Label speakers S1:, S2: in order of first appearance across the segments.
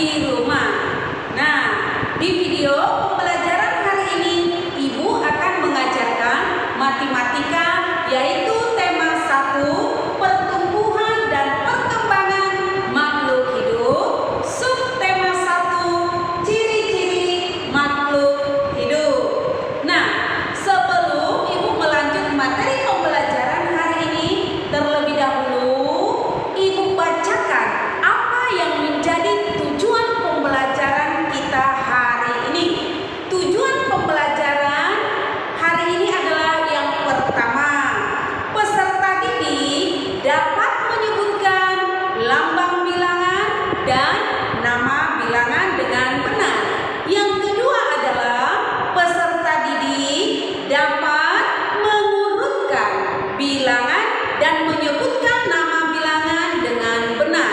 S1: di rumah. Nah, di video pembelajaran hari ini Ibu akan mengajarkan matematika, yaitu tema 1, pertumbuhan dan perkembangan makhluk hidup, subtema 1, ciri-ciri makhluk hidup. Nah, sebelum Ibu melanjut materi pembelajaran hari ini, terlebih dahulu Ibu bacakan apa yang menjadi tujuan pembelajaran kita hari ini. Tujuan pembelajaran hari ini adalah yang pertama, peserta didik dapat menyebutkan lambang bilangan dan nama bilangan dengan benar. Yang kedua adalah peserta didik dapat mengurutkan bilangan dan menyebutkan nama bilangan dengan benar.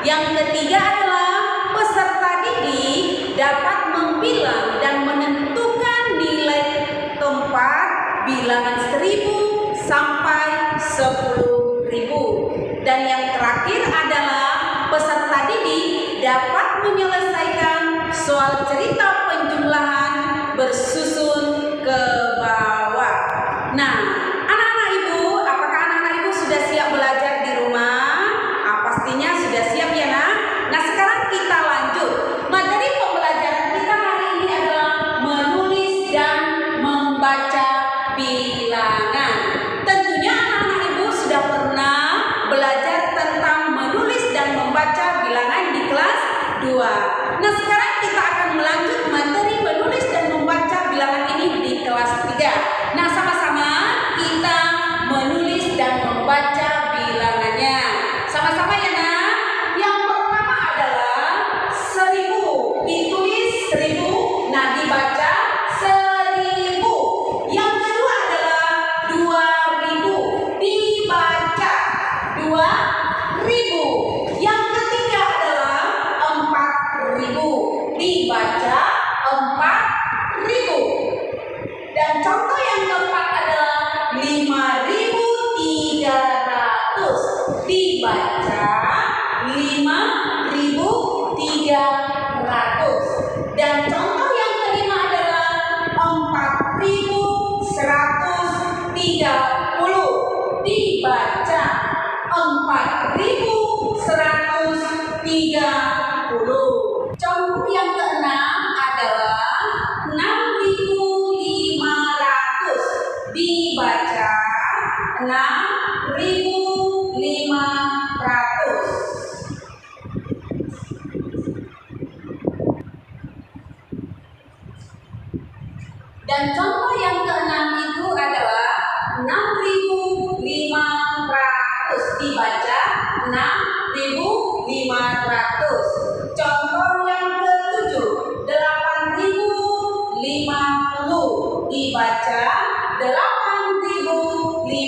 S1: Yang ketiga adalah peserta didik dapat membilang dan menentukan nilai tempat bilangan 1000 sampai 10.000. Dan yang terakhir adalah peserta didik dapat menyelesaikan soal cerita penjumlahan bersusun ke bawah. Nah, anak-anak Ibu, apakah anak-anak Ibu sudah siap belajar di rumah? Pastinya sudah siap ya, Nak? Nah, sekarang kita lanjut. Materi pembelajaran kita hari ini adalah menulis dan membaca bilangan. Tentunya anak-anak Ibu sudah pernah belajar tentang menulis dan membaca bilangan di kelas 2. Nah, sekarang kita akan melanjut materi menulis dan membaca bilangan ini di kelas 3. Nah, sama-sama kita menulis dan membaca bilangannya. Sama-sama ya, Nak? Yang pertama adalah 1000. Ditulis 1000, nah dibaca 1000. Yang kedua adalah 2000. Dibaca 2000. Yang ketiga adalah 4000. Dibaca 4000. Dan contoh yang keempat adalah 5300. Dibaca 5300. Dan contoh yang kelima adalah 4130. Dibaca 4130. Contoh yang keenam adalah 6500. Dibaca 6500. Dan contoh yang keenam itu adalah 6500. Dibaca 6500. Contoh yang ketujuh 8050. Dibaca 8050.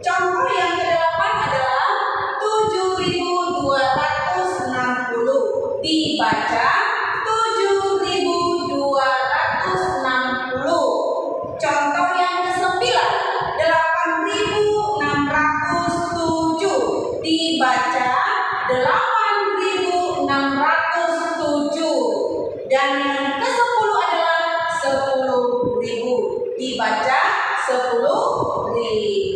S1: Contoh yang kedelapan adalah 7260. Dibaca 7260. Contoh yang kesembilan 8607. Dibaca 8607. Dan yang ke-10 adalah 10.000. Dibaca 10.000.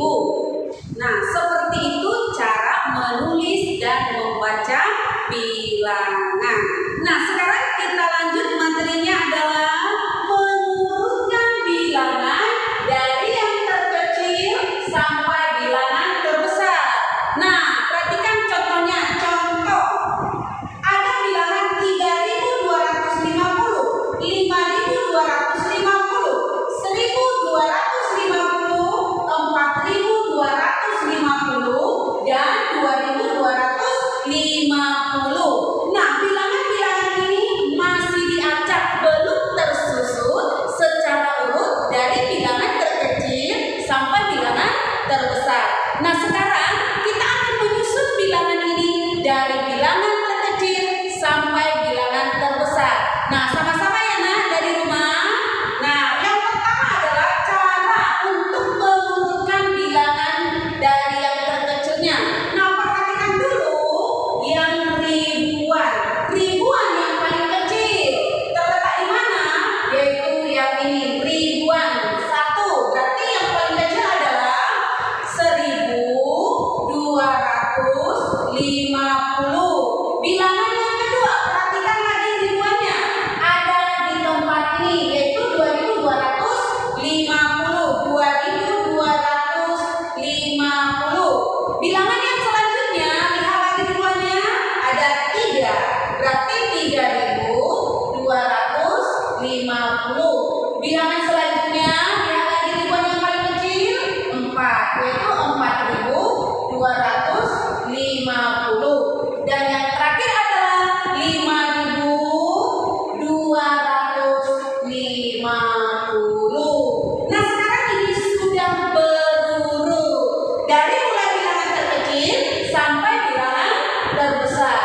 S1: Nah, seperti itu cara menulis dan membaca bilangan. Nah, sekarang kita lanjut, materinya adalah mengurutkan bilangan dari yang terkecil sampai bilangan terbesar. Nah, perhatikan contohnya. Contoh, ada bilangan 3250, 5250, 1250, 4250, dan 2250. Nah, bilangan-bilangan ini masih diacak, belum tersusun secara urut dari bilangan terkecil sampai bilangan terbesar. Nah, sekarang kita akan menyusun bilangan ini dari bilangan terkecil sampai bilangan terbesar. Nah, sama-sama ya, Nak, dari rumah. Nah, yang pertama adalah cara untuk mengurutkan bilangan dari yang terkecilnya. Nah, perhatikan dulu yang ribuan. Bilangan yang kedua, perhatikan lagi ribuannya. Ada di tempat ini yaitu 2250. 2250. Bilangan yang selanjutnya, lihat lagi ribuannya. Ada 3. Berarti 3250. Bilangan selanjutnya, lihat lagi ribuan yang paling kecil, 4, yaitu 4250. Dan yang terakhir adalah 5250. Nah, sekarang ini sudah berurut dari mulai bilangan terkecil sampai bilangan terbesar.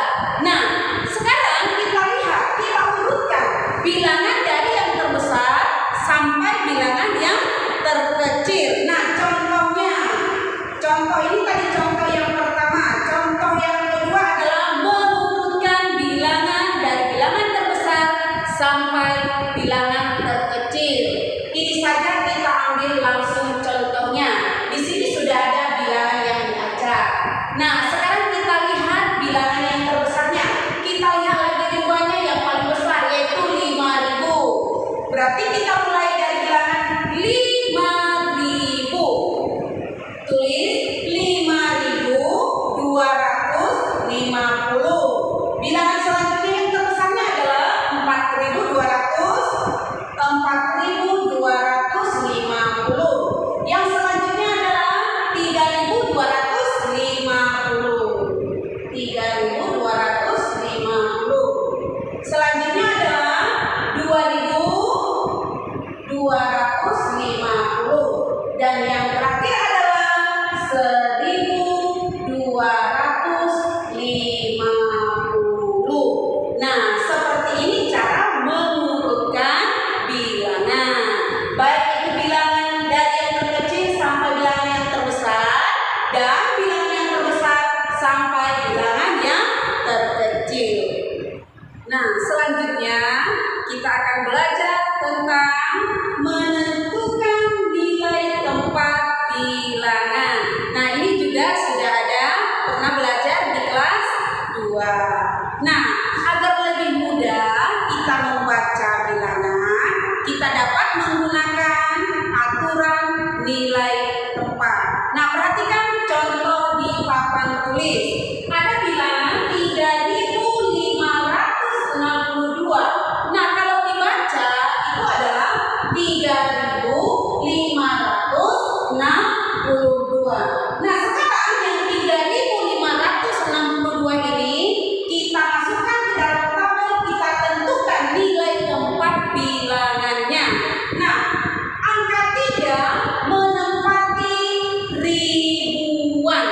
S1: Nah, sekarang kita lihat, kita urutkan bilangan dari yang terbesar sampai bilangan yang terkecil. Nah, contohnya, contoh ini tadi contoh yang pertama. Contoh yang kedua adalah mengurutkan bilangan dari bilangan terbesar sampai bilangan terkecil. Ini saja kita ambil langsung contohnya. Di sini sudah ada bilangan yang diacak. Nah, sekarang kita lihat bilangan yang terbesarnya. Kita lihat lagi ribuannya yang paling besar yaitu 5000. Berarti kita mulai dari bilangan 5000. Tulis 5250. Bilangan selanjutnya yang terbesarnya adalah 4250. Yang selanjutnya adalah 3250. Selanjutnya adalah 2250. Dan yang terakhir adalah 1250. Nah, seperti ini cara mengurutkan bilangan. Baik itu bilangan dari yang terkecil sampai bilangan yang terbesar, dan bilangan yang terbesar sampai bilangan yang terkecil. Nah, selanjutnya kita akan belajar tentang menentukan nilai tempat bilangan. Nah, ini juga sudah ada pernah belajar di kelas 2. Nah, agar lebih mudah kita membaca bilangan, kita dapat menggunakan aturan nilai tempat. Nah, perhatikan contoh di papan tulis. Ada bilangan 3562. Nah, kalau dibaca itu adalah 3562. Nah, sekarang yang 3562 ini kita masukkan ke dalam tabel, kita tentukan nilai tempat bilangannya. Nah, angka 3 menempati ribuan.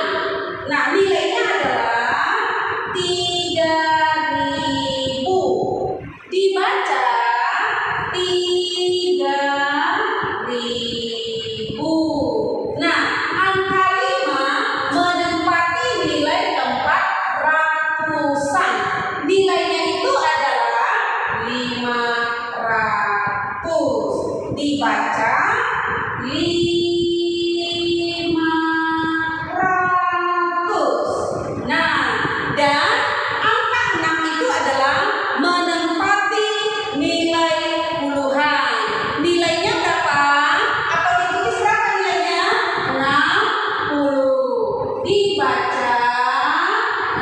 S1: Nah, nilainya adalah 3000. Dibaca 3000. Nah, angka 5 menempati nilai tempat ratusan. Nilainya itu adalah 500. Dibaca 500. Nah, dan angka 6 itu adalah menempati nilai puluhan. Nilainya berapa? Atau ditulis berapa nilainya? 60. Dibaca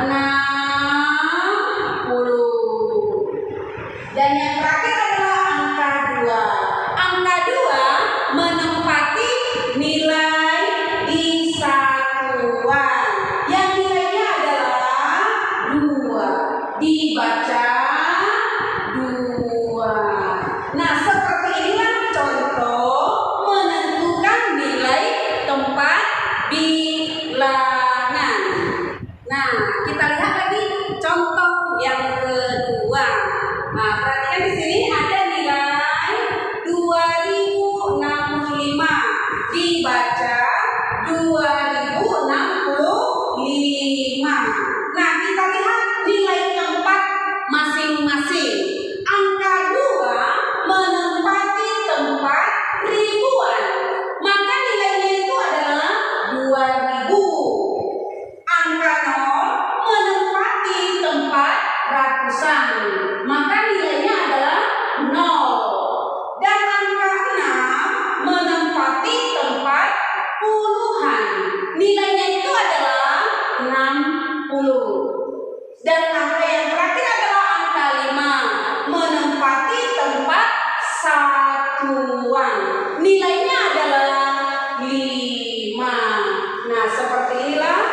S1: 60. Dan yang terakhir adalah angka 2. Angka 2 menempati nilai di satuan. Yang nilainya adalah 2. Dibaca 2. Nah, seperti inilah contoh menentukan nilai tempat bilangan. Nah, kita lihat lagi contoh yang kedua. Nah, perhatikan di sini ada nilai 2065. Dibaca 2065. Nah, kita lihat nilai tempat masing ratusan, maka nilainya adalah 0. Dan angka 6 menempati tempat puluhan, nilainya itu adalah 60. Dan angka yang terakhir adalah angka 5 menempati tempat satuan, nilainya adalah 5. Nah, seperti inilah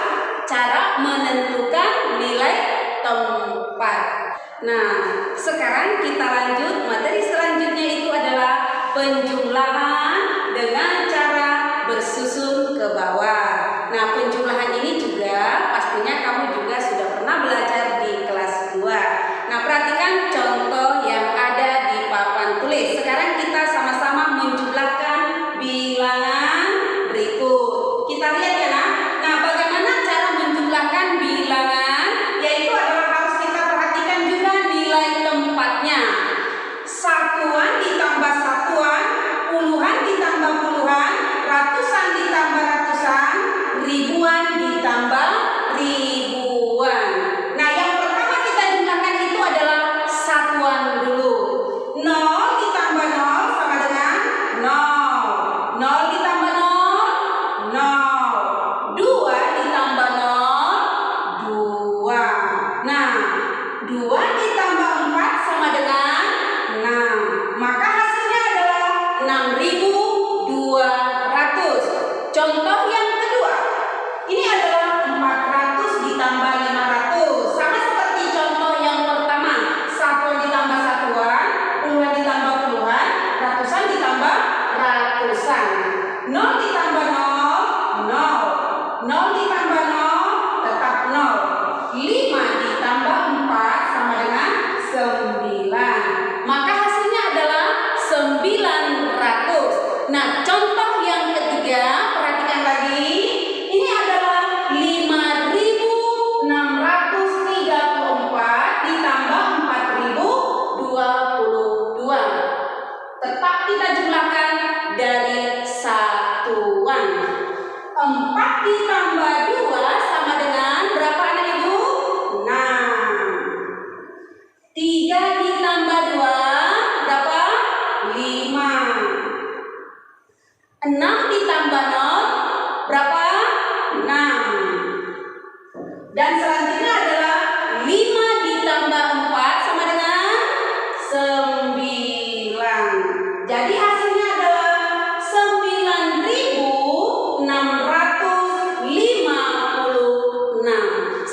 S1: cara menentukan nilai tempat. Nah, sekarang kita lanjut. Materi selanjutnya itu adalah penjumlahan dengan cara bersusun ke bawah. Nah, penjumlahan ini juga pastinya kamu juga sudah pernah belajar di kelas 2. Nah, perhatikan contoh yang ada di papan tulis. Sekarang kita sama-sama menjumlahkan bilangan berikut. Kita lihat ya, nah. Nah, bagaimana cara menjumlahkan bilangan? Yaitu adalah harus kita perhatikan juga nilai tempatnya. Satuan ditambah satuan, puluhan ditambah puluhan, ratusan ditambah ratusan, ribuan ditambah ribuan. Nah, yang pertama kita jumlahkan itu adalah satuan dulu. 0 ditambah 0 sama dengan 0. 0 ditambah 0, 0. 2 ditambah 0, 2. Nah, 2 ditambah 4 sama dengan 6. Maka hasilnya adalah 6.200. Contoh yang kedua, ini adalah 400 ditambah 500. Sama seperti contoh yang pertama, satuan ditambah satuan, puluhan ditambah puluhan, ratusan ditambah ratusan. 0 ditambah 0, 0. 0 ditambah 0, tetap 0. 5 ditambah 4 sama dengan 9. Maka hasilnya adalah 900. Nah, contoh yang ketiga, perhatikan lagi. Ini adalah 5.634 ditambah 4.022. Tetap kita jumlahkan dari satuan. 4 ditambah 2 sama dengan berapa anak ibu? 6. 3 ditambah 2 berapa? 5. 6 ditambah 0 berapa? 6. Dan selanjutnya adalah 5 ditambah 4 sama dengan 9. Jadi hasilnya adalah 9.656.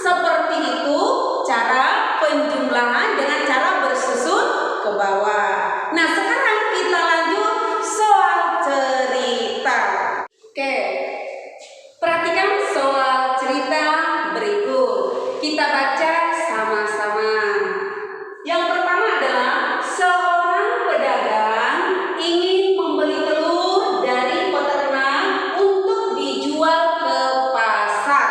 S1: Seperti itu cara penjumlahan dengan cara bersusun ke bawah. Nah, sekarang kita lanjut soal cerita. Oke, perhatikan soal cerita berikut. Kita baca sama-sama. Yang pertama adalah seorang pedagang ingin membeli telur dari peternak untuk dijual ke pasar.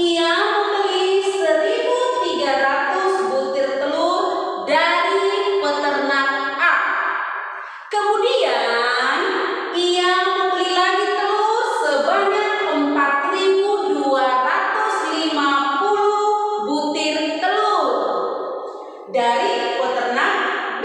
S1: Ia membeli 1.300 butir telur dari peternak A. Kemudian ia membeli lagi telur sebanyak 4.250 butir telur dari peternak B.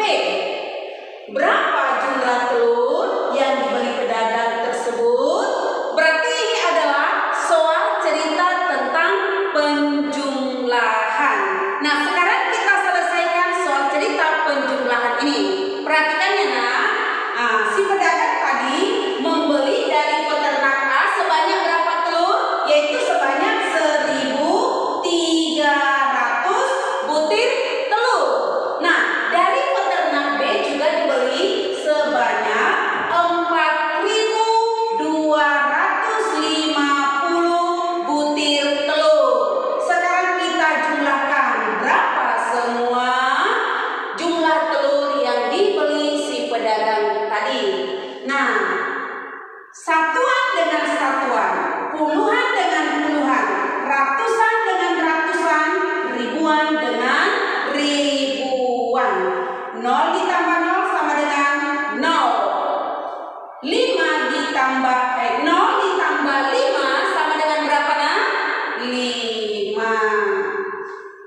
S1: Berapa jumlah telur yang dibeli pedagang tersebut? Berarti ini adalah soal cerita tentang penjumlahan. Nah, sekarang kita selesaikan soal cerita penjumlahan ini. Perhatikan ya, nah. Si pedagang tadi membeli dari peternak A sebanyak berapa telur? Yaitu sebanyak 1.300 butir telur.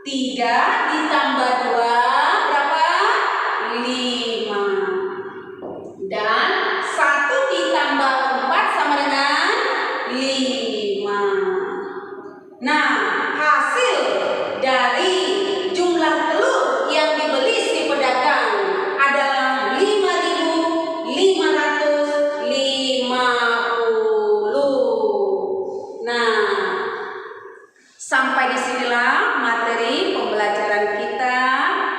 S1: 3 ditambah 2 berapa? 5. Dan 1 ditambah 4 sama dengan 5. Nah, hasil dari jumlah telur yang dibeli si pedagang adalah 5.550. Nah, sampai disinilah materi pembelajaran kita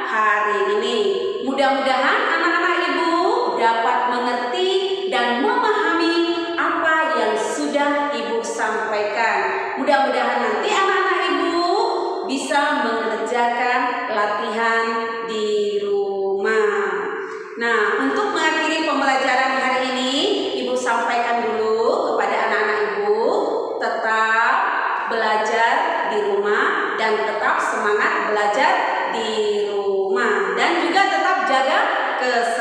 S1: hari ini. Mudah-mudahan anak-anak ibu dapat mengerti dan memahami apa yang sudah ibu sampaikan. Mudah-mudahan nanti anak-anak ibu bisa mengerjakan latihan di rumah. Nah, untuk mengakhiri pembelajaran hari ini, ibu sampaikan dulu kepada anak-anak ibu, tetap belajar di rumah dan tetap semangat belajar di rumah, dan juga tetap jaga kesehatan.